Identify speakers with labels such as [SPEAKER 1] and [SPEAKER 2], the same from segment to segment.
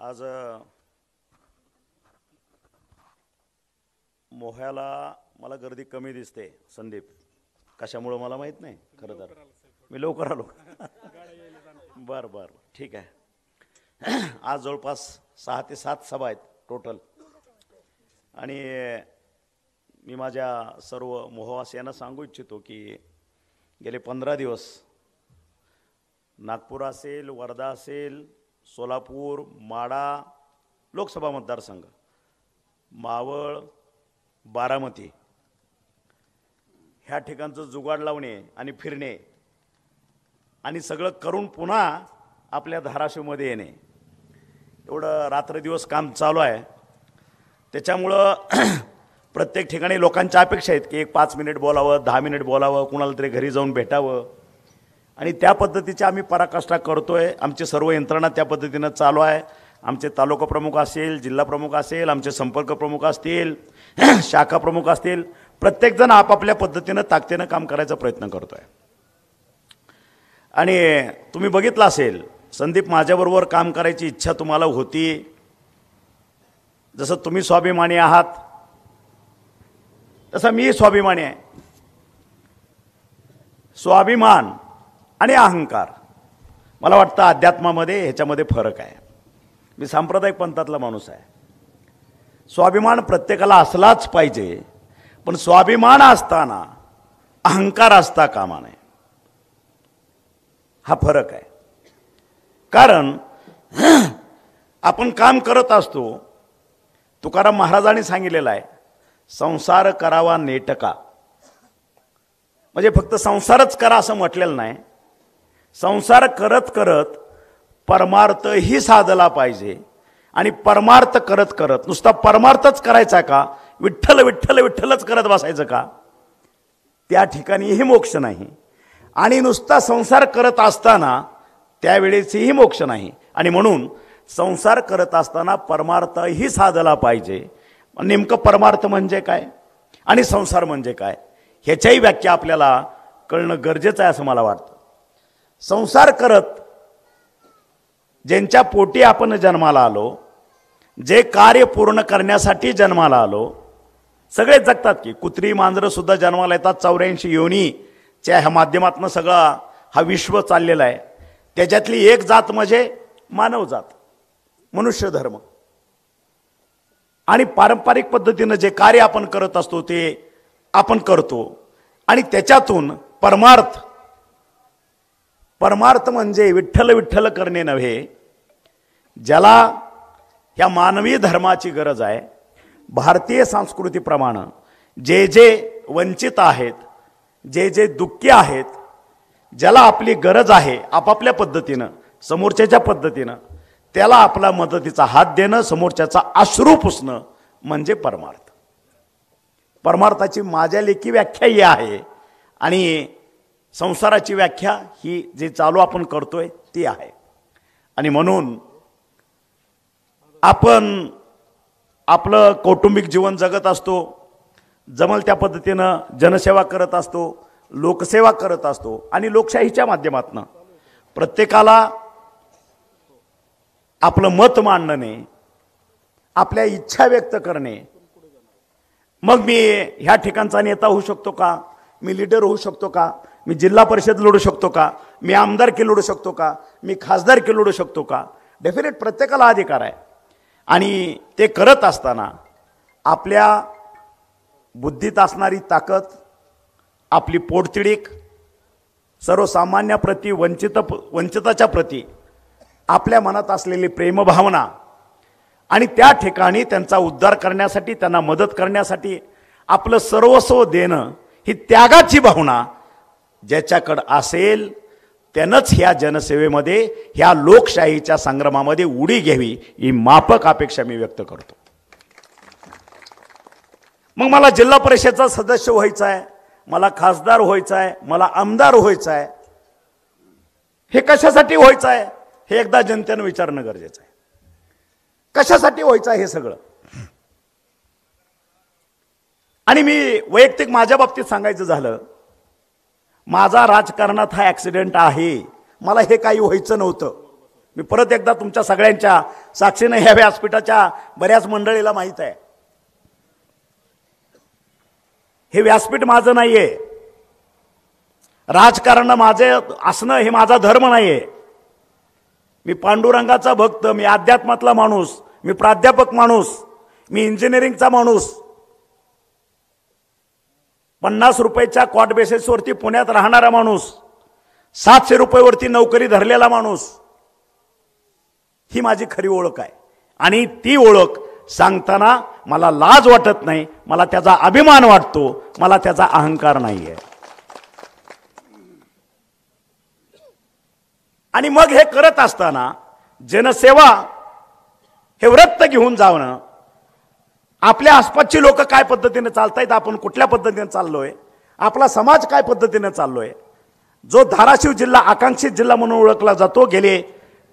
[SPEAKER 1] आज मोह्याला मला गर्दी कमी दिसते संदीप, कशामुळे मला माहित नाही खरं तर, मी लवकर आलो. बर बर ठीक आहे. आज जवळपास 6 ते 7 सभा आहेत टोटल, आणि मी माझ्या सर्व मोहवासियांना सांगू इच्छितो की गेले 15 दिवस नागपूर असेल, वर्धा असेल, सोलापूर, माढा लोकसभा मतदारसंघ, मावळ, बारामती ह्या ठिकाणचं जुगाड लावणे आणि फिरणे आणि सगळं करून पुन्हा आपल्या धाराशिवमध्ये येणे, एवढं रात्रदिवस काम चालू आहे. त्याच्यामुळं प्रत्येक ठिकाणी लोकांच्या अपेक्षा आहेत की एक 5 मिनिट बोलावं, 10 मिनिट बोलावं, कुणाला तरी घरी जाऊन भेटावं, आणि त्या पद्धतीची आम्ही पराकाष्ठा करतोय. आमची सर्व यंत्रणा त्या पद्धतीनं चालू आहे. आमचे तालुका प्रमुख असेल, जिल्हा प्रमुख असेल, आमचे संपर्क प्रमुख असतील, शाखा प्रमुख असतील, प्रत्येकजण आपापल्या पद्धतीनं ताकदीनं काम करायचा प्रयत्न करतोय. आणि तुम्ही बघितलं असेल, संदीप माझ्याबरोबर काम करायची इच्छा तुम्हाला होती. जसं तुम्ही स्वाभिमानी आहात तसं मी स्वाभिमानी आहे. स्वाभिमान आणि अहंकार, मला वाटतं अध्यात्मामध्ये ह्याच्यामध्ये फरक आहे. मी सांप्रदायिक पंथातला माणूस आहे. स्वाभिमान प्रत्येकाला असलाच पाहिजे, पण स्वाभिमान असताना अहंकार असता कामा नये, हा फरक आहे. कारण आपण काम करत असतो. तुकाराम महाराजांनी सांगितलेलं आहे, संसार करावा नेटका. म्हणजे फक्त संसारच करा असं म्हटलेलं नाही, संसार करत करत परमार्थही साधला पाहिजे. आणि परमार्थ करत करत नुसता परमार्थच करायचा का, विठ्ठल विठ्ठल विठ्ठलच करत बसायचं का, त्या ठिकाणीही मोक्ष नाही. आणि नुसता संसार करत असताना त्यावेळेसही मोक्ष नाही. आणि म्हणून संसार करत असताना परमार्थही साधला पाहिजे. नेमकं परमार्थ म्हणजे काय आणि संसार म्हणजे काय, ह्याच्याही व्याख्या आपल्याला कळणं गरजेचं आहे असं मला वाटतं. संसार करत ज्यांच्या पोटी आपण जन्माला आलो, जे कार्य पूर्ण करण्यासाठी जन्माला आलो, सगळे जगतात की. कुत्री मांजरं सुद्धा जन्माला येतात. 84 योनीच्या ह्या माध्यमातून सगळा हा विश्व चाललेला आहे. त्याच्यातली एक जात म्हणजे मानव जात, मनुष्य धर्म. आणि पारंपरिक पद्धतीनं जे कार्य आपण करत असतो ते आपण करतो. आणि त्याच्यातून परमार्थ, परमार्थ म्हणजे विठ्ठल विठ्ठल करणे नव्हे, ज्याला ह्या मानवी धर्माची गरज आहे. भारतीय संस्कृतीप्रमाणे जे जे वंचित आहेत, जे जे दुःखी आहेत, ज्याला आपली गरज आहे, आपापल्या पद्धतीनं समोरच्याच्या पद्धतीनं त्याला आपला मदतीचा हात देणं, समोरच्याचा अश्रू पुसणं म्हणजे परमार्थ. परमार्थाची माझ्या लेखी व्याख्या ही आहे. आणि संसाराची व्याख्या ही जे चालू आपण करतोय ती आहे. आणि म्हणून आपण आपलं कौटुंबिक जीवन जगत असतो, जमल त्या पद्धतीनं जनसेवा करत असतो, लोकसेवा करत असतो. आणि लोकशाहीच्या माध्यमातून प्रत्येकाला आपलं मत मांडणे, आपल्या इच्छा व्यक्त करणे. मग मी ह्या ठिकाणचा नेता होऊ शकतो का, मी लीडर होऊ शकतो का, मी जिल्हा परिषद लढू शकतो का, मी आमदारकी लढू शकतो का, मी खासदारकी लढू शकतो का, डेफिनेट प्रत्येकाला अधिकार आहे. आणि ते करत असताना आपल्या बुद्धीत असणारी ताकद, आपली पोटतिडीक, सर्वसामान्याप्रती, वंचिताच्या प्रती आपल्या मनात असलेली प्रेमभावना, आणि त्या ठिकाणी त्यांचा उद्धार करण्यासाठी, त्यांना मदत करण्यासाठी आपलं सर्वस्व देणं, ही त्यागाची भावना ज्याच्याकडं असेल त्यानंच ह्या जनसेवेमध्ये, ह्या लोकशाहीच्या संग्रामामध्ये उडी घ्यावी, ही माफक अपेक्षा मी व्यक्त करतो. मग मला जिल्हा परिषदेचा सदस्य व्हायचा आहे, मला खासदार व्हायचा आहे, मला आमदार व्हायचं आहे. हे कशासाठी व्हायचं आहे हे एकदा जनतेनं विचारणं गरजेचं आहे. कशासाठी व्हायचं आहे हे सगळं. आणि मी वैयक्तिक माझ्या बाबतीत सांगायचं झालं, माझा राजकारणात हा ॲक्सिडेंट आहे. मला हे काही व्हायचं नव्हतं. मी परत एकदा तुमच्या सगळ्यांच्या साक्षीने ह्या व्यासपीठाच्या बऱ्याच मंडळीला माहीत आहे, हे व्यासपीठ माझं नाहीये, राजकारण माझे असणं हे माझा धर्म नाहीये. मी पांडुरंगाचा भक्त, मी अध्यात्मातला माणूस, मी प्राध्यापक माणूस, मी इंजिनिअरिंगचा माणूस, 50 रुपयाच्या कॉट बेसिसवरती पुण्यात राहणारा माणूस, 700 रुपयावरती नोकरी धरलेला माणूस, ही माझी खरी ओळख आहे. आणि ती ओळख सांगताना मला लाज वाटत नाही, मला त्याचा अभिमान वाटतो, मला त्याचा अहंकार नाहीये. आणि मग हे करत असताना जनसेवा हे व्रत घेऊन जाणं, आपल्या आसपासची लोक काय पद्धतीने चालतायत, आपण कुठल्या पद्धतीने चाललोय, आपला समाज काय पद्धतीने चाललोय, जो धाराशिव जिल्हा आकांक्षित जिल्हा म्हणून ओळखला जातो, गेले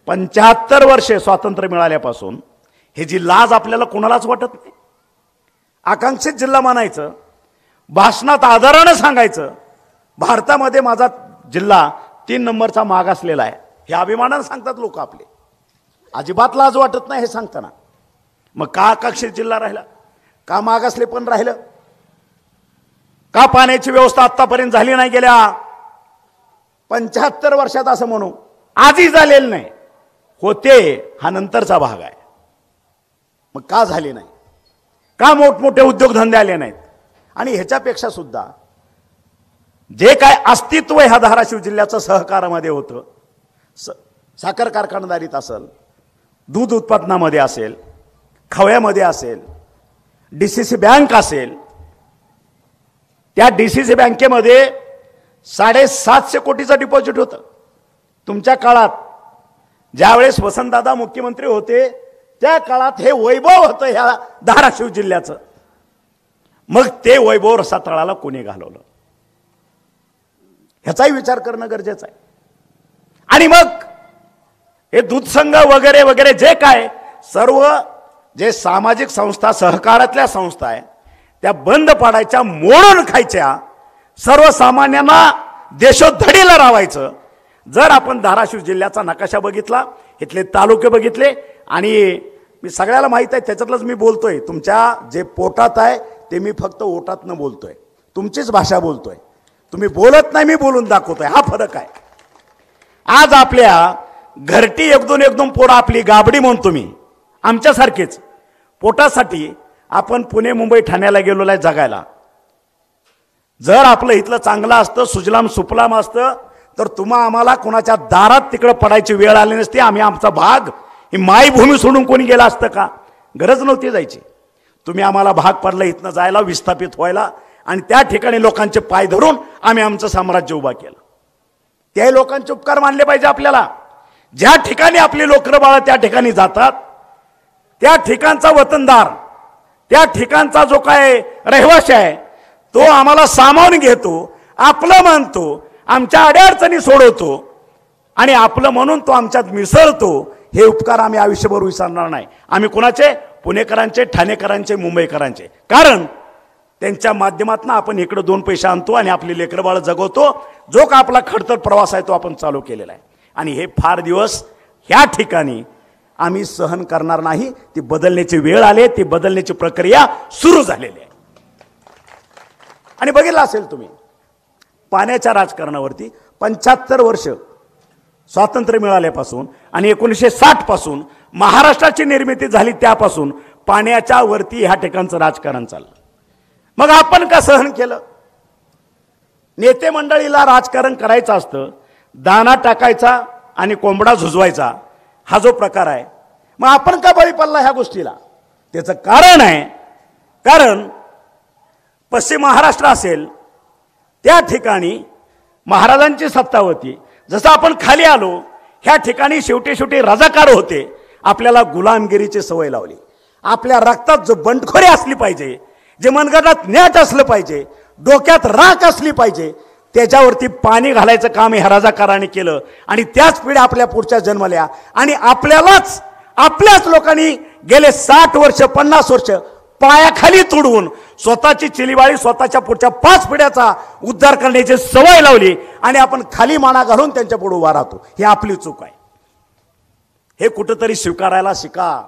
[SPEAKER 1] 75 वर्षे स्वातंत्र्य मिळाल्यापासून हे जी लाज आपल्याला कोणालाच वाटत नाही. आकांक्षित जिल्हा मानायचं, भाषणात आदरानं सांगायचं, भारतामध्ये माझा जिल्हा 3 नंबरचा मागासलेला आहे, हे अभिमानानं सांगतात लोक आपले. अजिबात लाज वाटत नाही हे सांगताना. मग का आकांक्षित जिल्हा राहिला, का मागासले पण राहिलं, का पाण्याची व्यवस्था आतापर्यंत झाली नाही गेल्या 75 वर्षात असं म्हणू, आजही झालेलं नाही, होते हा नंतरचा भाग आहे. मग का झाले नाही, का मोठमोठे उद्योगधंदे आले नाहीत. आणि ह्याच्यापेक्षा सुद्धा जे काय अस्तित्व ह्या धाराशिव जिल्ह्याचं सहकारामध्ये होतं, साखर कारखानदारीत असेल, दूध उत्पादनामध्ये असेल, खव्यामध्ये असेल, डीसीसी बँक असेल, त्या डीसीसी बँकेमध्ये 750 कोटीचं डिपॉझिट होतं. तुमच्या काळात ज्यावेळेस वसंतदादा मुख्यमंत्री होते त्या काळात हे वैभव होतं ह्या धाराशिव जिल्ह्याचं. मग ते वैभव रसातळाला कोणी घालवलं, ह्याचाही विचार करणं गरजेचं आहे. आणि मग हे दूध संघ वगैरे वगैरे जे काय सर्व जे सामाजिक संस्था, सहकारातल्या संस्था आहे, त्या बंद पाडायच्या, मोडून खायच्या, सर्वसामान्यांना देशोधडीला रावायचं. जर आपण धाराशिव जिल्ह्याचा नकाशा बघितला, इथले तालुके बघितले, आणि मी सगळ्याला माहित आहे त्याच्यातलंच मी बोलतोय, तुमच्या जे पोटात आहे ते मी फक्त ओटातनं बोलतोय, तुमचीच भाषा बोलतोय, तुम्ही बोलत नाही, मी बोलून दाखवतोय, हा फरक आहे. आज आपल्या घरटी एकदोन पोरं आपली गाबडी म्हणतो मी, आमच्यासारखेच पोटासाठी आपण पुणे मुंबई ठाण्याला गेलोला जगायला. जर आपलं इथलं चांगलं असतं, सुजलाम सुफलाम असतं, तर तुम्हा आम्हाला कोणाच्या दारात तिकडे पडायची वेळ आली नसती. आम्ही आमचा भाग, ही मायभूमी सोडून कोणी गेला असतं का, गरज नव्हती जायची. तुम्ही आम्हाला भाग पडला इथनं जायला, विस्थापित व्हायला, आणि त्या ठिकाणी लोकांचे पाय धरून आम्ही आमचं साम्राज्य उभा केलं. त्याही लोकांचे उपकार मानले पाहिजे आपल्याला. ज्या ठिकाणी आपली लोकरं बाळं त्या ठिकाणी जातात, त्या ठिकाणचा वतनदार, त्या ठिकाणचा जो काय रहिवासी आहे, तो आम्हाला सामावून घेतो, आपलं मानतो, आमच्या अडचणी सोडवतो, आणि आपलं म्हणून तो आमच्यात मिसळतो. हे उपकार आम्ही आयुष्यभर विसरणार नाही. आम्ही कोणाचे, पुणेकरांचे, ठाणेकरांचे, मुंबईकरांचे. कारण त्यांच्या माध्यमातून आपण इकडे 2 पैसे आणतो आणि आपली लेकरं बाळ जगवतो. जो का आपला खडतर प्रवास आहे तो आपण चालू केलेला आहे. आणि हे फार दिवस ह्या ठिकाणी आम्ही सहन करणार नाही. ती बदलण्याची वेळ आली, ती बदलण्याची प्रक्रिया सुरू झालेली आहे. आणि बघितलं असेल तुम्ही, पाण्याच्या राजकारणावरती 75 वर्ष स्वातंत्र्य मिळाल्यापासून आणि 1960 पासून महाराष्ट्राची निर्मिती झाली, त्यापासून पाण्याच्या वरती ह्या ठिकाणचं राजकारण चाललं. मग आपण का सहन केलं? नेते मंडळीला राजकारण करायचं असतं, दाना टाकायचा आणि कोंबडा झुजवायचा, हा जो प्रकार आहे, मग आपण का बळी पडला ह्या गोष्टीला? त्याचं कारण आहे, कारण पश्चिम महाराष्ट्र असेल त्या ठिकाणी महाराजांची सत्ता होती. जसं आपण खाली आलो ह्या ठिकाणी शेवटी रजाकार होते, आपल्याला गुलामगिरीची सवय लावली. आपल्या रक्तात जो बंडखोरी असली पाहिजे, जे मनगटात न्याट असलं पाहिजे, डोक्यात राख असली पाहिजे, त्याच्यावरती पाणी घालायचं काम ह्या रजाकाराने केलं. आणि त्याच पिढ्या आपल्या पुढच्या जन्मल्या. आणि आपल्याच लोकांनी गेले 60 वर्ष 50 वर्ष पायाखाली तुडवून स्वतःची चिलीवाळी, स्वतःच्या पुढच्या 5 पिढ्याचा उद्धार करण्याची सवय लावली. आणि आपण खाली माना घालून त्यांच्या पुढे उभा राहतो. ही आपली चूक आहे. हे कुठंतरी स्वीकारायला शिका.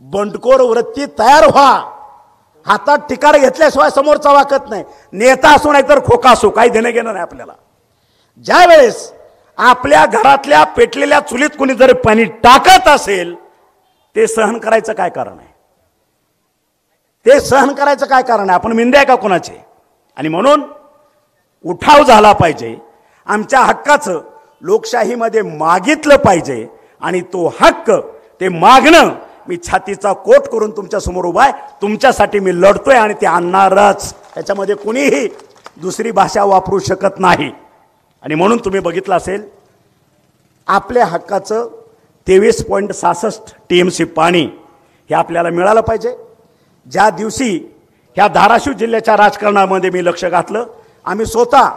[SPEAKER 1] बंडखोर वृत्ती तयार व्हा. हातात टिकार घेतल्याशिवाय समोरचा वाकत नाही. नेता असो नाही तर खोका असो, काही देणं घेणं नाही आपल्याला. ज्या वेळेस आपल्या घरातल्या पेटलेल्या चुलीत कोणी जर पाणी टाकत असेल, ते सहन करायचं काय कारण आहे? ते सहन करायचं काय कारण आहे? आपण मिंदे आहे का कोणाचे? आणि म्हणून उठाव झाला पाहिजे. आमच्या हक्काचं लोकशाहीमध्ये मागितलं पाहिजे. आणि तो हक्क ते मागणं मी छातीचा कोट करून तुमच्या समोर उभा आहे. तुमच्यासाठी मी लढतोय आणि ते आणणारच. त्याच्यामध्ये कुणीही दुसरी भाषा वापरू शकत नाही. आणि म्हणून तुम्ही बघितलं असेल, आपल्या हक्काचं 23.66 TMC पाणी हे आपल्याला मिळालं पाहिजे. ज्या दिवशी ह्या धाराशिव जिल्ह्याच्या राजकारणामध्ये मी लक्ष घातलं, आम्ही स्वतः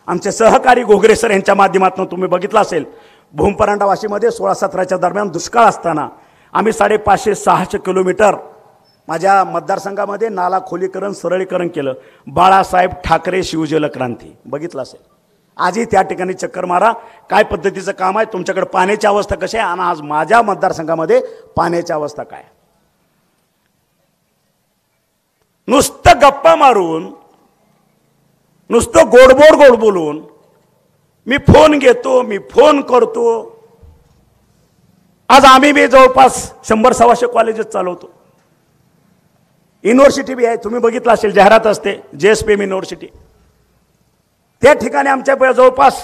[SPEAKER 1] आमचे सहकारी घोगरे सर यांच्या माध्यमातून तुम्ही बघितलं असेल, भूमपरांडा वाशीमध्ये 16-17च्या दरम्यान दुष्काळ असताना आम्ही 550-600 किलोमीटर माझ्या मतदारसंघामध्ये नाला खोलीकरण सरळीकरण केलं. बाळासाहेब ठाकरे शिवजल क्रांती बघितलं असेल. आजही त्या ठिकाणी चक्कर मारा. काय पद्धतीचं काम आहे, तुमच्याकडे पाण्याची अवस्था कशी आहे आणि आज माझ्या मतदारसंघामध्ये पाण्याची अवस्था काय. नुसतं गप्पा मारून, नुसतं गोड बोलून मी फोन घेतो, मी फोन करतो. आज आम्ही बी जवळपास 100-125 कॉलेजेस चालवतो. युनिव्हर्सिटी बी आहे, तुम्ही बघितलं असेल, जाहिरात असते JSPM युनिव्हर्सिटी. त्या ठिकाणी आमच्या जवळपास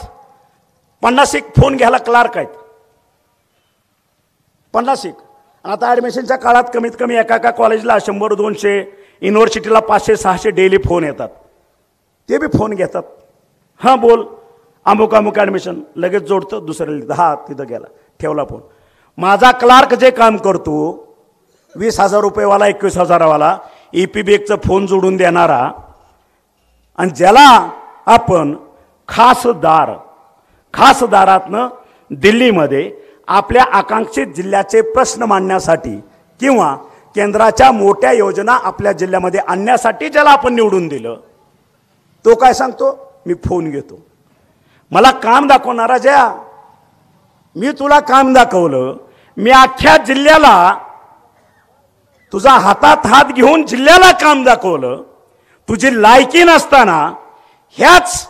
[SPEAKER 1] 50 फोन घ्यायला क्लार्क आहेत. 50. आता ॲडमिशनच्या काळात कमीत कमी एका कॉलेजला 100-200, युनिव्हर्सिटीला 500-600 डेली फोन येतात. ते बी फोन घेतात. हां बोल, अमुक ॲडमिशन, लगेच जोडतं. दुसऱ्या 10 तिथं गेला, ठेवला फोन. माझा क्लार्क जे काम करतो, 20,000 रुपयेवाला, 21,000वाला EPBECचा फोन जोडून देणारा, आणि ज्याला आपण खासदारातनं दिल्लीमध्ये आपल्या आकांक्षित जिल्ह्याचे प्रश्न मांडण्यासाठी किंवा केंद्राच्या मोठ्या योजना आपल्या जिल्ह्यामध्ये आणण्यासाठी ज्याला आपण निवडून दिलं, तो काय सांगतो? मी फोन घेतो. मला काम दाखवणारा ज्या, मी तुला काम दाखवलं, मी अख्ख्या जिल्ह्याला तुझा हातात हात घेऊन जिल्ह्याला काम दाखवलं. तुझी लायकी नसताना ह्याच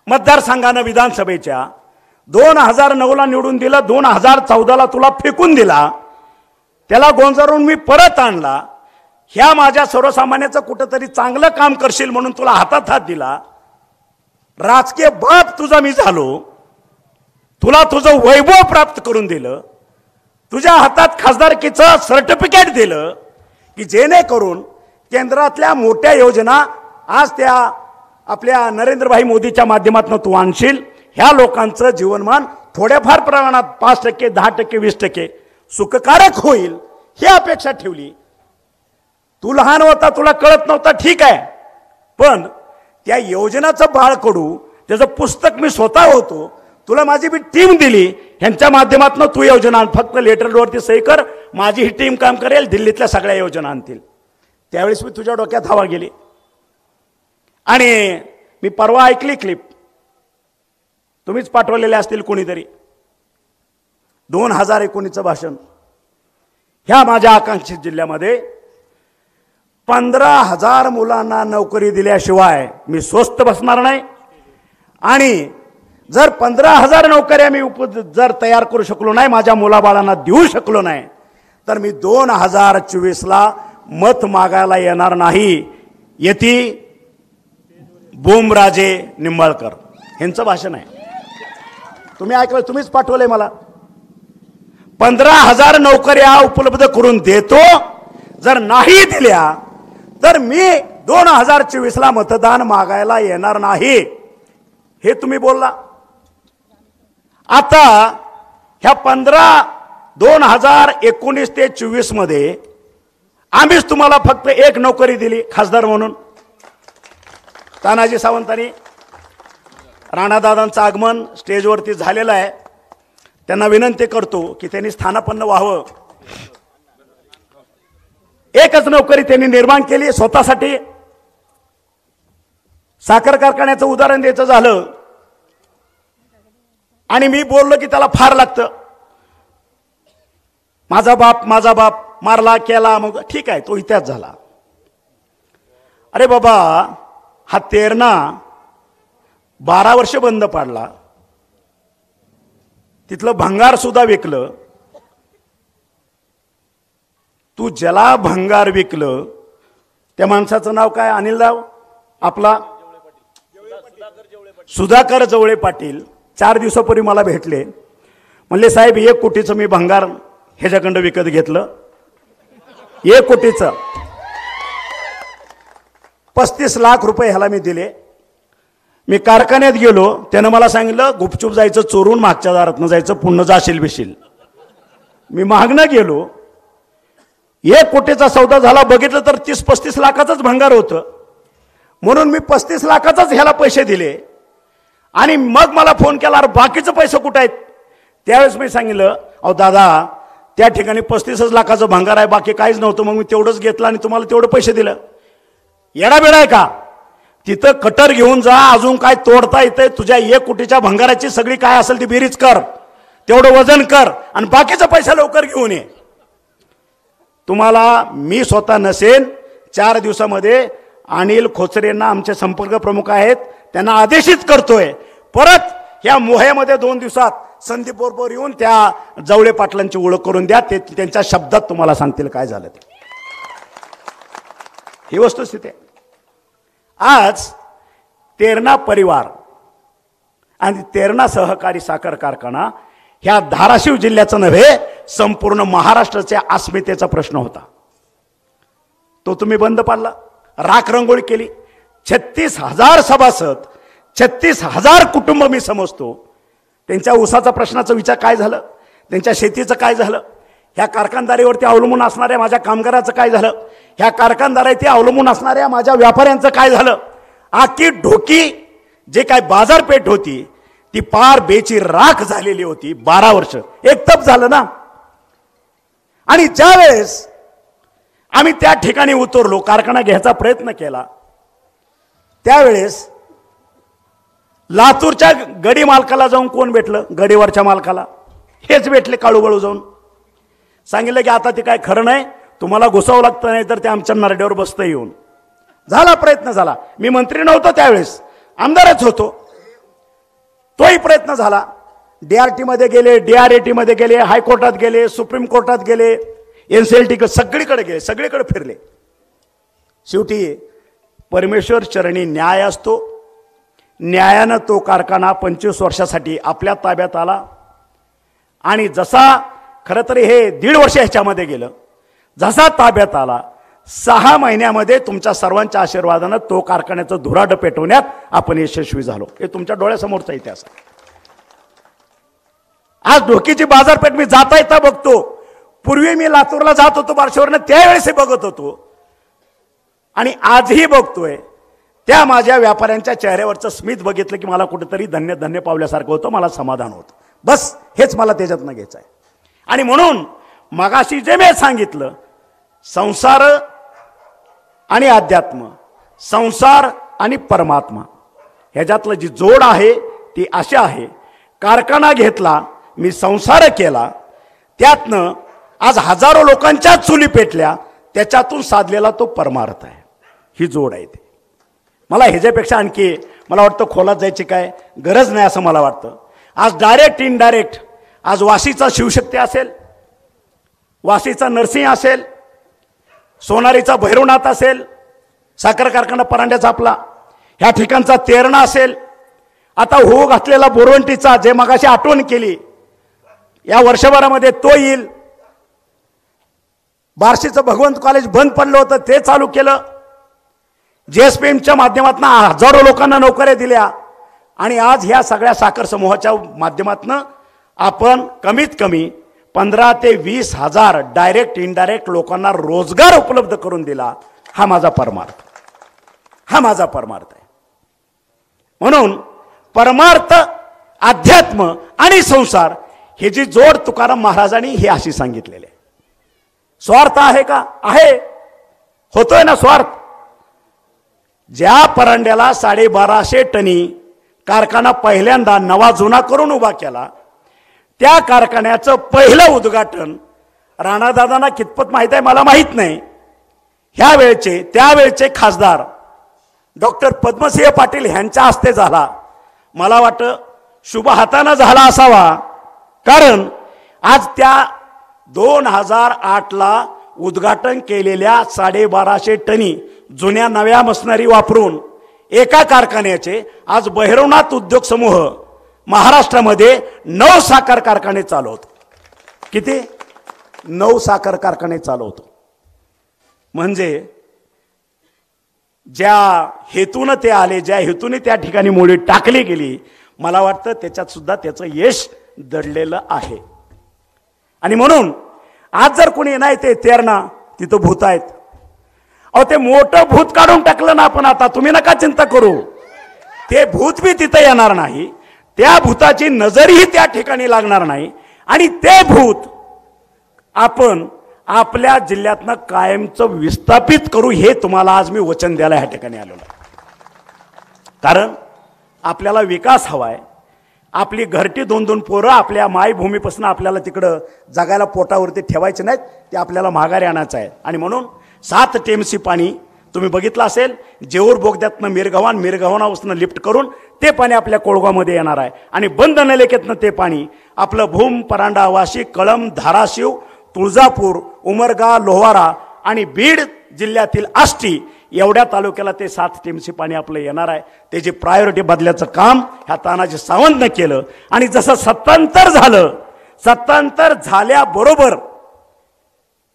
[SPEAKER 1] मतदारसंघानं विधानसभेच्या 2009ला निवडून दिलं, 2014ला तुला फेकून दिला. त्याला गोंजारून मी परत आणला. ह्या माझ्या सर्वसामान्याचं कुठंतरी चांगलं काम करशील म्हणून तुला हातात हात दिला. राजकीय बाप तुझा मी झालो. तुला तुझं वैभव प्राप्त करून दिलं. तुझ्या हातात खासदारकीचं सर्टिफिकेट दिलं की जेणेकरून केंद्रातल्या मोठ्या योजना आज त्या आपल्या नरेंद्रभाई मोदीच्या माध्यमातून तू आणशील. ह्या लोकांचं जीवनमान थोड्याफार प्रमाणात 5%, 10%, 20% सुखकारक होईल ही अपेक्षा ठेवली. तू लहान होता, तुला कळत नव्हता, ठीक आहे. पण त्या योजनाचं बाळकडू, त्याचं पुस्तक मी स्वतः होतो. तुला माझी बी टीम दिली. ह्यांच्या माध्यमातून तू योजना आण. फक्त लेटरवरती सही कर, माझी ही टीम काम करेल, दिल्लीतल्या सगळ्या योजना आणतील. त्यावेळेस मी तुझ्या डोक्यात हवा गेली. आणि मी परवा ऐकली क्लिप, तुम्हीच पाठवलेले असतील कोणीतरी, 2019चं भाषण. ह्या माझ्या आकांक्षित जिल्ह्यामध्ये 15,000 मुलांना नोकरी दिल्याशिवाय मी स्वस्थ बसणार नाही. आणि जर 15,000 नोकऱ्या मी जर तयार करू शकलो नाही, माझ्या मुलाबाळांना देऊ शकलो नाही, तर मी 2024ला मत मागायला येणार नाही. येती बोमराजे निंबाळकर यांचं भाषण आहे. तुम्ही ऐकलं, तुम्हीच पाठवलंय मला. 15,000 नोकऱ्या उपलब्ध करून देतो. जर नाही दिल्या तर मी 2024ला मतदान मागायला येणार नाही, हे तुम्ही बोलला. आता ह्या 2019 ते 24 मध्ये आम्हीच तुम्हाला फक्त एक नोकरी दिली खासदार म्हणून. तानाजी सावंतांनी, राणादादांचं आगमन स्टेजवरती झालेलं आहे. त्यांना विनंती करतो की त्यांनी स्थानापन्न व्हावं. एकच नोकरी त्यांनी निर्माण केली स्वतःसाठी. साखर कारखान्याचं उदाहरण द्यायचं झालं, आणि मी बोललो की त्याला फार लागतं. माझा बाप मारला केला, मग ठीक आहे, तो इतिहास झाला. अरे बाबा, हा तेरणा 12 वर्ष बंद पाडला, तिथलं भंगार सुद्धा विकलं. तू ज्याला भंगार विकलं त्या माणसाचं नाव काय? अनिलराव आपला सुधाकर जवळे पाटील 4 दिवसापूर्वी मला भेटले. म्हणले साहेब 1 कोटीचं मी भंगार ह्याच्याकडं विकत घेतलं. 1 कोटीचं 35 लाख रुपये ह्याला मी दिले. मी कारखान्यात गेलो, त्यानं मला सांगितलं गुपचूप जायचं, चोरून मागच्या दारातनं जायचं, पुन्हा जाशील बिशील. मी मागणं गेलो, 1 कोटीचा सौदा झाला. बघितलं तर 30-35 लाखाचंच भंगार होतं. म्हणून मी 35 लाखाचाच ह्याला पैसे दिले. आणि मग मला फोन केला, अरे बाकीचे पैसे कुठं आहेत? त्यावेळेस मी सांगितलं, अहो दादा, त्या ठिकाणी 35 लाखाचं भंगार आहे, बाकी काहीच नव्हतं. मग मी तेवढंच घेतलं आणि तुम्हाला तेवढं पैसे दिलं. येडाबेडा आहे का? तिथं कटर घेऊन जा, अजून काय तोडता येतंय? तुझ्या 1 कोटीच्या भंगाराची सगळी काय असेल ती बेरीज कर, तेवढं वजन कर आणि बाकीचा पैसा लवकर घेऊन ये. तुम्हाला मी स्वतः नसेन, 4 दिवसामध्ये अनिल खोचरेंना आमचे संपर्क प्रमुख आहेत, त्यांना आदेशित करतोय, परत ह्या मोह्यामध्ये 2 दिवसात संदीप बरोबर येऊन त्या जवळे पाटलांची ओळख करून द्या. ते त्यांच्या शब्दात तुम्हाला सांगतील काय झालं ते. ही वस्तुस्थिती आहे. आज तेरणा परिवार आणि तेरणा सहकारी साखर कारखाना ह्या धाराशिव जिल्ह्याचा नव्हे, संपूर्ण महाराष्ट्राच्या अस्मितेचा प्रश्न होता. तो तुम्ही बंद पाडला, राख रंगोळी केली. 36,000 सभासद, 36,000 कुटुंब मी समजतो. त्यांच्या ऊसाचा प्रश्नाचा विचार काय झालं? त्यांच्या शेतीचं काय झालं? ह्या कारखानदारीवरती अवलंबून असणाऱ्या माझ्या कामगाराचं काय झालं? ह्या कारखानदारावरती अवलंबून असणाऱ्या माझ्या व्यापाऱ्यांचं काय झालं? आखी ढोकी जे काय बाजारपेठ होती ती पार बेची राख झालेली होती. 12 वर्ष एक तप झालं ना. आणि ज्यावेळेस आम्ही त्या ठिकाणी उतरलो, कारखाना घ्यायचा प्रयत्न केला, त्यावेळेस लातूरच्या गडी मालकाला जाऊन कोण भेटलं? गडीवरच्या मालकाला हेच भेटले, काळूबाळू जाऊन सांगितलं की आता ते काय खरं नाही, तुम्हाला घुसावं लागतं, नाही तर ते आमच्या नरड्यावर बसतं येऊन. झाला, प्रयत्न झाला. मी मंत्री नव्हतो त्यावेळेस, आमदारच होतो. तोही प्रयत्न झाला. DRT मध्ये गेले, DRAT मध्ये गेले, हायकोर्टात गेले, सुप्रीम कोर्टात गेले, NCLT सगळीकडे गेले, सगळीकडे फिरले. शेवटी परमेश्वर चरणी न्याय असतो. न्यायानं तो कारखाना 25 वर्षासाठी आपल्या ताब्यात आला. आणि जसा खरं तर हे 1.5 वर्ष ह्याच्यामध्ये गेलं, जसा ताब्यात आला 6 महिन्यामध्ये तुमच्या सर्वांच्या आशीर्वादानं तो कारखान्याचं धुराड पेटवण्यात आपण यशस्वी झालो. हे तुमच्या डोळ्यासमोरचा इतिहास आहे. आज ढोकीची बाजारपेठ मी जाता येता बघतो. पूर्वी मी लातूरला जात होतो बार्शीवरनं, त्यावेळेस बघत होतो आणि आजही बघतोय. त्या माझ्या व्यापाऱ्यांच्या चेहऱ्यावरचं स्मित बघितलं की मला कुठेतरी धन्य धन्य पावल्यासारखं होतं, मला समाधान होतं. बस हेच मला त्याच्यातनं घ्यायचं आहे. आणि म्हणून मगाशी जे मी सांगितलं, संसार आणि अध्यात्म, संसार आणि परमात्मा ह्याच्यातलं जी जोड आहे ती अशी आहे. कारखाना घेतला, मी संसार केला, त्यातनं आज हजारो लोकांच्या चुली पेटल्या, त्याच्यातून साधलेला तो परमार्थ आहे. ही जोड आहे. ते मला ह्याच्यापेक्षा आणखी मला वाटतं खोलात जायची काय गरज नाही असं मला वाटतं. आज डायरेक्ट इनडायरेक्ट आज वाशीचा शिवशक्ती असेल, वाशीचा नरसिंह असेल, सोनारीचा भैरवनाथ असेल, साखर कारखाना परांड्याचा आपला, ह्या ठिकाणचा तेरणा असेल, आता हो घातलेला बोरवंटीचा जे मगाशी आठवण केली, या वर्षभरामध्ये तो येईल. बार्शीचं भगवंत कॉलेज बंद पडलं होतं ते चालू केलं. JSPMच्या माध्यमातून हजारो लोकांना नोकऱ्या दिल्या. आणि आज ह्या सगळ्या साखर समूहाच्या माध्यमातून आपण कमीत कमी 15 ते 20 हजार डायरेक्ट इनडायरेक्ट लोकांना रोजगार उपलब्ध करून दिला. हा माझा परमार्थ, हा माझा परमार्थ आहे. म्हणून परमार्थ, अध्यात्म आणि संसार हे जी जोड तुकाराम महाराजांनी ही अशी सांगितलेली आहे. स्वार्थ आहे का? आहे, होतोय ना स्वार्थ. ज्या परांड्याला 1250 टनी कारखाना पहिल्यांदा नवा जुना करून उभा केला, त्या कारखान्याचं पहिलं उद्घाटन राणादादांना कितपत माहीत आहे मला माहीत नाही, ह्या त्यावेळचे खासदार डॉक्टर पद्मसिंह पाटील यांच्या हस्ते झाला. मला वाटतं शुभ हाताने झाला असावा, कारण आज त्या 2008ला उद्घाटन केलेल्या 1250 टनी जुन्या नव्या मशिनरी वापरून एका कारखान्याचे आज भैरवनाथ उद्योग समूह महाराष्ट्रामध्ये 9 साखर कारखाने चालवतो. किती? 9 साखर कारखाने चालवतो. म्हणजे ज्या हेतून ते आले, ज्या हेतूने त्या ठिकाणी मोडी टाकली गेली, मला वाटतं त्याच्यात सुद्धा त्याचं यश दडलेलं आहे. आणि म्हणून आज जर कोणी नाही ते तेरणा तिथं भूत आहेत, अहो ते मोठं भूत काढून टाकलं ना आपण, आता तुम्ही नका चिंता करू, ते भूत बी तिथं येणार नाही, त्या भूताची नजरही त्या ठिकाणी लागणार नाही, आणि ते भूत आपण आपल्या जिल्ह्यातनं कायमचं विस्थापित करू, हे तुम्हाला आज मी वचन द्यायला ह्या ठिकाणी आलेलो आहे. कारण आपल्याला विकास हवाय. आपली घरटी 2-2 पोरं आपल्या मायभूमीपासून आपल्याला तिकडं जगायला पोटावरती ठेवायचे नाहीत, ते आपल्याला माघारी आणायचं आहे. आणि म्हणून 7 टीएमसी पाणी तुम्ही बघितलं असेल, जेऊर बोगद्यातनं मिरगव्हाणापासून लिफ्ट करून ते पाणी आपल्या कोळगावमध्ये येणार आहे. आणि बंद नलिकेतनं ते पाणी आपलं भूम, परांडा, वाशी, कळंब, धाराशिव, तुळजापूर, उमरगा, लोहारा आणि बीड जिल्ह्यातील आष्टी एवढ्या तालुक्याला ते 7 टीएमसी पाणी आपलं येणार आहे. त्याची प्रायोरिटी बदल्याचं काम ह्या तानाजी सावंतनं केलं. आणि जसं सत्तांतर झालं, सत्तांतर झाल्याबरोबर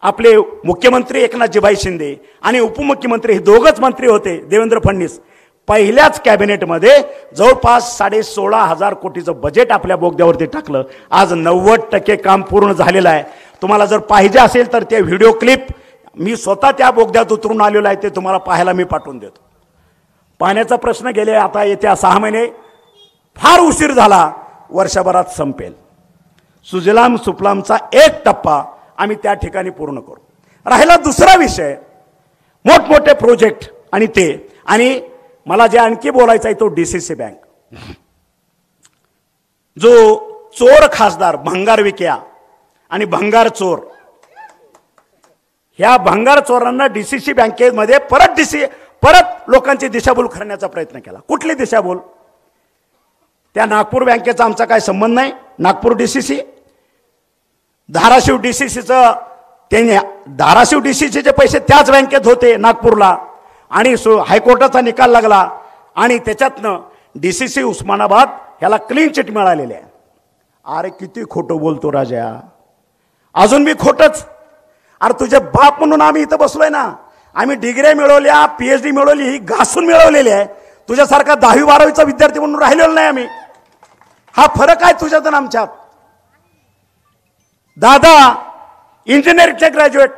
[SPEAKER 1] आपले मुख्यमंत्री एकनाथजीभाई शिंदे आणि उपमुख्यमंत्री हे दोघच मंत्री होते, देवेंद्र फडणवीस, पहिल्याच कॅबिनेटमध्ये जवळपास 16,500 कोटीचं बजेट आपल्या बोगद्यावरती टाकलं. आज 90% काम पूर्ण झालेलं आहे. तुम्हाला जर पाहिजे असेल तर ते व्हिडिओ क्लिप मी स्वतः त्या बोगद्यात उतरून आलेलो आहे, ते तुम्हाला पाहायला मी पाठवून देतो. पाण्याचा प्रश्न गेले आता येत्या 6 महिने, फार उशीर झाला, वर्षभरात संपेल. सुजलाम सुफलामचा 1 टप्पा आम्ही त्या ठिकाणी पूर्ण करू. राहिला दुसरा विषय, मोठमोठे प्रोजेक्ट आणि ते, आणि मला जे आणखी बोलायचं आहे तो डीसीसी बँक. जो चोर खासदार भंगार विक्या आणि भंगार चोर, ह्या भंगार चोरांना डीसीसी बँकेमध्ये परत लोकांची दिशाभूल करण्याचा प्रयत्न केला. कुठली दिशाभूल? त्या नागपूर बँकेचा आमचा काय संबंध नाही. नागपूर डीसीसी, धाराशिव डीसीसीचं, त्यांनी धाराशिव डीसीसीचे पैसे त्याच बँकेत होते नागपूरला, आणि हायकोर्टाचा निकाल लागला आणि त्याच्यातनं डीसीसी उस्मानाबाद ह्याला क्लीन चिट मिळालेली आहे. अरे किती खोटं बोलतो राजा, अजून मी खोटच. अरे तुझे बाप म्हणून आम्ही इथं बसलोय ना, आम्ही डिग्री मिळवल्या, PhD मिळवली, ही घासून मिळवलेली आहे. तुझ्यासारखा 10वी-12वीचा विद्यार्थी म्हणून राहिलेला नाही आम्ही. हा फरक आहे तुझ्यात आणि आमच्यात. दादा इंजिनिअरिंगचे ग्रॅज्युएट,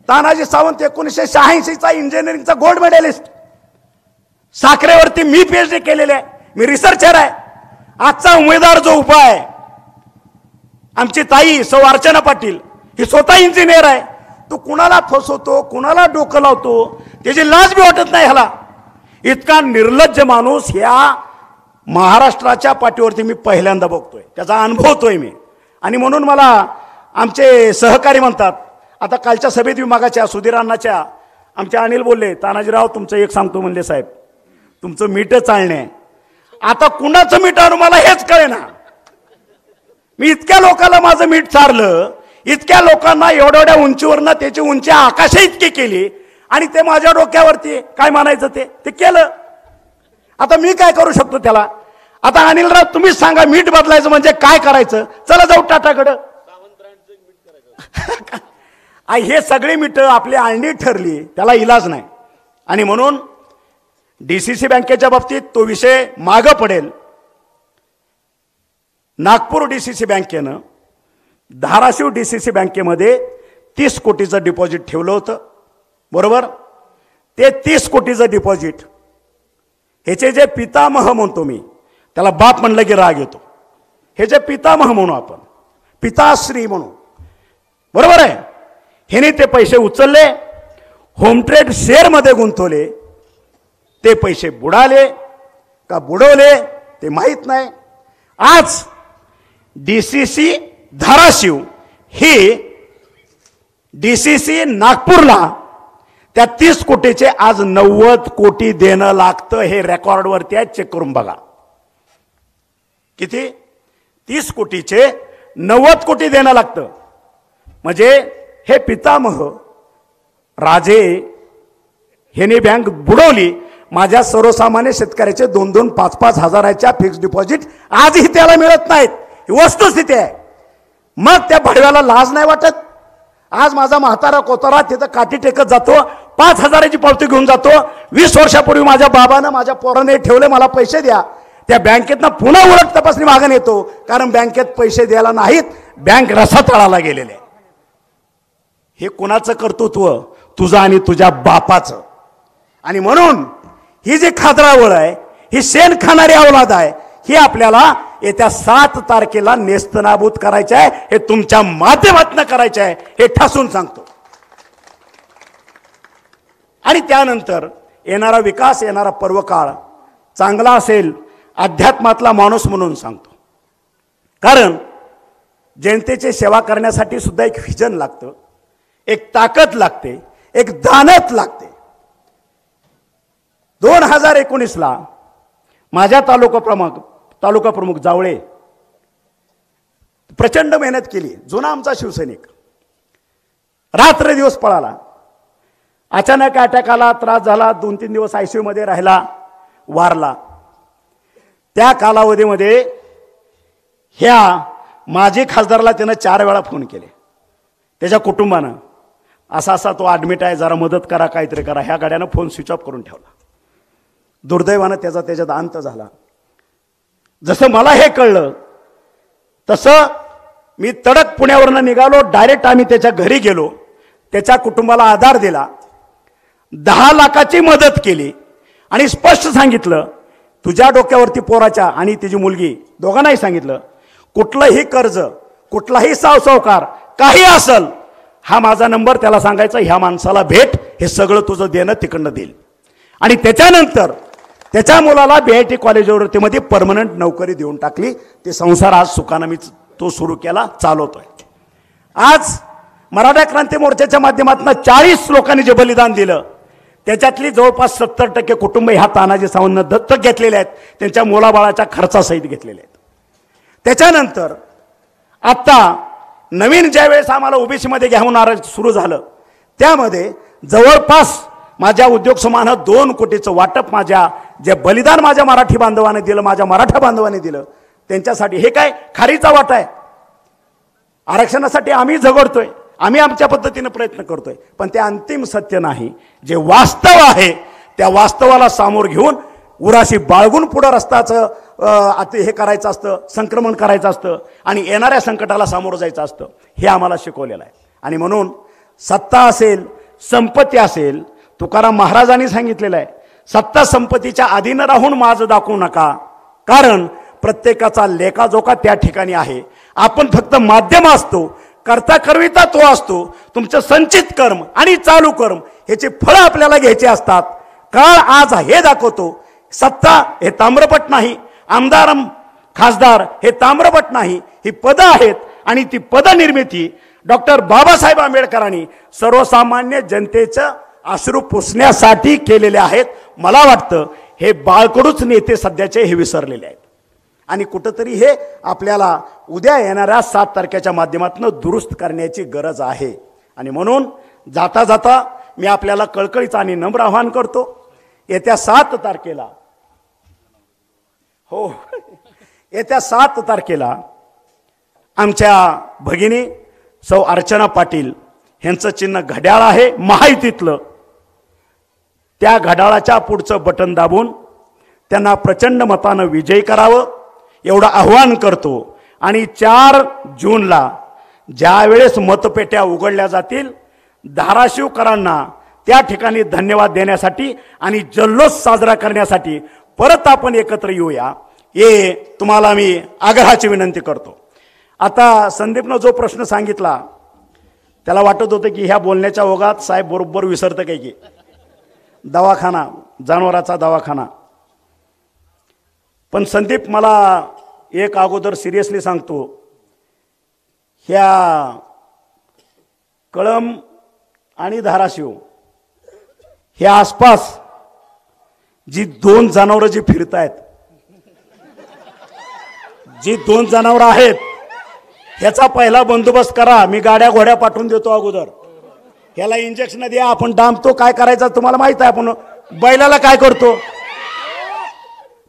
[SPEAKER 1] तानाजी सावंत 1986चा इंजिनिअरिंगचा गोल्ड मेडलिस्ट, साखरेवरती मी PhD केलेले आहे, मी रिसर्चर आहे. आजचा उमेदवार जो उभा आहे, आमची ताई सौ अर्चना पाटील, ही स्वतः इंजिनियर आहे. तो कुणाला फसवतो, कुणाला डोकं लावतो, त्याची लाज बी वाटत नाही ह्याला. इतका निर्लज्ज माणूस ह्या महाराष्ट्राच्या पाठीवरती मी पहिल्यांदा बघतोय, त्याचा अनुभवतोय मी. आणि म्हणून मला आमचे सहकारी म्हणतात, आता कालच्या सभेत विभागाच्या सुधीरांनाच्या आमचे अनिल बोलले, तानाजीराव तुमचं एक सांगतो म्हणले साहेब, तुमचं मीठ चालणे. आता कुणाचं मीठ आणू मला हेच कळेना. मी इतक्या लोकांना माझं मीठ चारलं, इतक्या लोकांना एवढ्या उंचीवरनं त्याची उंची आकाशा इतकी केली, आणि ते माझ्या डोक्यावरती काय म्हणायचं ते केलं. आता मी काय करू शकतो त्याला? आता अनिलराव तुम्हीच सांगा, मीठ बदलायचं म्हणजे काय करायचं? चला जाऊ टाटाकडं. हे सगळी मीठ आपली आणली ठरली, त्याला इलाज नाही. आणि म्हणून डीसीसी बँकेच्या बाबतीत तो विषय मागं पडेल. नागपूर डीसीसी बँकेनं धाराशिव डीसीसी बँकेमध्ये 30 कोटीचं डिपॉझिट ठेवलं होतं, बरोबर? ते 30 कोटीचं डिपॉझिट, ह्याचे जे पितामह म्हणतो मी, त्याला बाप म्हणलं की राग येतो, हे जे पितामह म्हणू आपण, पिताश्री म्हणू, बरोबर आहे? ह्याने ते पैसे उचलले, होम ट्रेड शेअरमध्ये गुंतवले. ते पैसे बुडाले का बुडवले ते माहीत नाही. आज डीसीसी धाराशिव ही DCC नागपूरला त्या 30 कोटीचे आज 90 कोटी देणं लागतं. हे रेकॉर्डवरती आहे, चेक करून बघा. किती? 30 कोटीचे 90 कोटी देणं लागतं. म्हणजे हे पितामह राजे ह्याने बँक बुडवली. माझ्या सर्वसामान्य शेतकऱ्याचे 2-2, 5-5 हजाराच्या फिक्स डिपॉझिट आजही त्याला मिळत नाहीत. ही वस्तुस्थिती आहे. मग त्या भडव्याला लाज नाही वाटत? आज माझा म्हातारा कोतारा तिथं काठी टेकत जातो, 5 हजाराची पावती घेऊन जातो. 20 वर्षापूर्वी माझ्या बाबानं माझ्या पोराने ठेवले, मला पैसे द्या. त्या बँकेतनं पुन्हा उलट तपासणी मागून येतो, कारण बँकेत पैसे द्यायला नाहीत, बँक रसातळाला गेलेले. हे कुणाचं कर्तृत्व? तुझं आणि तुझ्या बापाचं. आणि म्हणून ही जी खादरावळ आहे, ही शेण खाणारी अवलाद आहे, ही आपल्याला येत्या 7 तारखेला नेस्तनाबूत करायचं आहे. हे तुमच्या माध्यमातून करायचं आहे, हे ठासून सांगतो. आणि त्यानंतर येणारा विकास, येणारा पर्वकाळ चांगला असेल अध्यात्मातला माणूस म्हणून सांगतो. कारण जनतेची सेवा करण्यासाठी सुद्धा एक व्हिजन लागतं, एक ताकद लागते, एक दानत लागते. 2019ला माझ्या तालुका प्रमुख जावळे प्रचंड मेहनत केली. जुना आमचा शिवसैनिक रात्र दिवस पळाला. अचानक अटॅक आला, त्रास झाला, 2-3 दिवस ICU मध्ये राहिला, वारला. त्या कालावधीमध्ये ह्या माजी खासदाराला त्यानं 4 वेळा फोन केले. त्याच्या कुटुंबानं असा तो ॲडमिट आहे, जरा मदत करा, काहीतरी करा. ह्या गाड्यानं फोन स्विच ऑफ करून ठेवला. दुर्दैवानं त्याच्यात अंत झाला. जसं मला हे कळलं तसं मी तडक पुण्यावरनं निघालो. डायरेक्ट आम्ही त्याच्या घरी गेलो, त्याच्या कुटुंबाला आधार दिला, 10 लाखाची मदत केली आणि स्पष्ट सांगितलं, तुझ्या डोक्यावरती पोराच्या आणि तिची मुलगी दोघांनाही सांगितलं, कुठलंही कर्ज, कुठलाही सावकार काही असल, हा माझा नंबर त्याला सांगायचा, ह्या माणसाला भेट, हे सगळं तुझं देणं तिकडनं देईल. आणि त्याच्यानंतर त्याच्या मुलाला BIT कॉलेजवरतीमध्ये परमनंट नोकरी देऊन टाकली. ते संसार आज सुखानं मी तो सुरू केला, चालवतोय. आज मराठा क्रांती मोर्चाच्या माध्यमातून 40 लोकांनी जे बलिदान दिलं, त्याच्यातली जवळपास 70% कुटुंब ह्या तानाजी सावंतनं दत्तक घेतलेले आहेत, त्यांच्या मुलाबाळाच्या खर्चासहित घेतलेले आहेत. त्याच्यानंतर आत्ता नवीन ज्यावेळेस आम्हाला OBC मध्ये घेऊन सुरू झालं, त्यामध्ये जवळपास माझ्या उद्योग समूहानं 2 कोटीचं वाटप, माझ्या जे बलिदान माझ्या मराठी बांधवाने दिलं, माझ्या मराठा बांधवाने दिलं, त्यांच्यासाठी. हे काय खारीचा वाटा आहे? आरक्षणासाठी आम्ही झगडतोय, आम्ही आमच्या पद्धतीने प्रयत्न करतोय, पण ते अंतिम सत्य नाही. जे वास्तव आहे त्या वास्तवाला सामोर घेऊन उराशी बाळगून पुढे रस्त्याचं हे करायचं असतं, संक्रमण करायचं असतं आणि येणाऱ्या संकटाला सामोरं जायचं असतं. हे आम्हाला शिकवलेलं आहे. आणि म्हणून सत्ता असेल, संपत्ती असेल, तुकाराम महाराजांनी सांगितलेलं आहे, सत्ता संपत्तीच्या अधीन राहून माझं दाखवू नका, कारण प्रत्येकाचा लेखाजोखा त्या ठिकाणी आहे. आपण फक्त माध्यम असतो, करता करविता तो असतो. तुमचं संचित कर्म आणि चालू कर्म ह्याची फळं आपल्याला घ्यायची असतात. काळ आज हे दाखवतो, सत्ता हे ताम्रपट नाही, आमदार खासदार हे ताम्रपट नाही, ही पदं आहेत. आणि ती पदनिर्मिती डॉक्टर बाबासाहेब आंबेडकरांनी सर्वसामान्य जनतेचं अश्रू पुसण्यासाठी केलेले आहेत. मला वाटतं हे बाळकडूच नेते सध्याचे हे विसरलेले आहेत आणि कुठंतरी हे आपल्याला उद्या येणाऱ्या 7 तारखेच्या माध्यमातून दुरुस्त करण्याची गरज आहे. आणि म्हणून जाता जाता मी आपल्याला कळकळीचं आणि नम्र आवाहन करतो, येत्या 7 तारखेला येत्या 7 तारखेला आमच्या भगिनी सौ अर्चना पाटील यांचं चिन्ह घड्याळ आहे महायुतीतलं. त्या घड्याळाच्या पुढचं बटन दाबून त्यांना प्रचंड मतानं विजयी करावं एवढं आव्हान करतो. आणि 4 जूनला ज्यावेळेस मतपेट्या उघडल्या जातील, धाराशिवकरांना त्या ठिकाणी धन्यवाद देण्यासाठी आणि जल्लोष साजरा करण्यासाठी परत आपण एकत्र येऊया, हे तुम्हाला मी आग्रहाची विनंती करतो. आता संदीपनं जो प्रश्न सांगितला, त्याला वाटत होतं की ह्या बोलण्याच्या ओघात साहेब बरोबर विसरतं काय की दवाखाना, जनावराचा दवाखाना. पण संदीप, मला एक अगोदर सिरियसली सांगतो, ह्या कळंब आणि धाराशिव हे आसपास जी 2 जनावरं जी फिरतायत, जी 2 जनावरं आहेत, ह्याचा पहिला बंदोबस्त करा. मी गाड्या घोड्या पाठवून देतो अगोदर. ह्याला इंजेक्शन द्या. आपण डांबतो, काय करायचं तुम्हाला माहित आहे. आपण बैलाला काय करतो,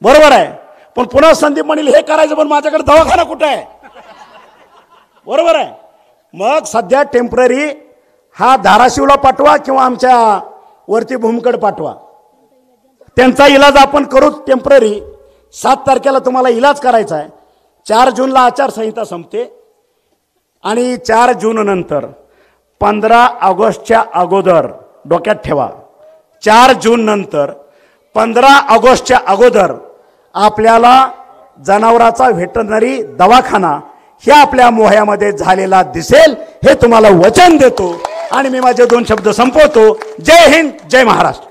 [SPEAKER 1] बरोबर आहे. पण पुन्हा संदीप म्हणेल हे करायचं, पण माझ्याकडे दवाखाना कुठं आहे, बरोबर आहे. मग सध्या टेम्पररी हा धाराशिवला पाठवा किंवा आमच्या वरती भूमकड पाठवा. त्यांचा इलाज आपण करू टेम्पररी. 7 तारखेला तुम्हाला इलाज करायचा आहे. 4 जूनला आचारसंहिता संपते आणि 4 जून नंतर 15 ऑगस्टच्या अगोदर डोक्यात ठेवा. 4 जून नंतर 15 ऑगस्टच्या अगोदर आपल्याला जनावराचा व्हेटरनरी दवाखाना हे आपल्या मोह्यामध्ये झालेला दिसेल, हे तुम्हाला वचन देतो. आणि मी माझे 2 शब्द संपवतो. जय हिंद, जय महाराष्ट्र.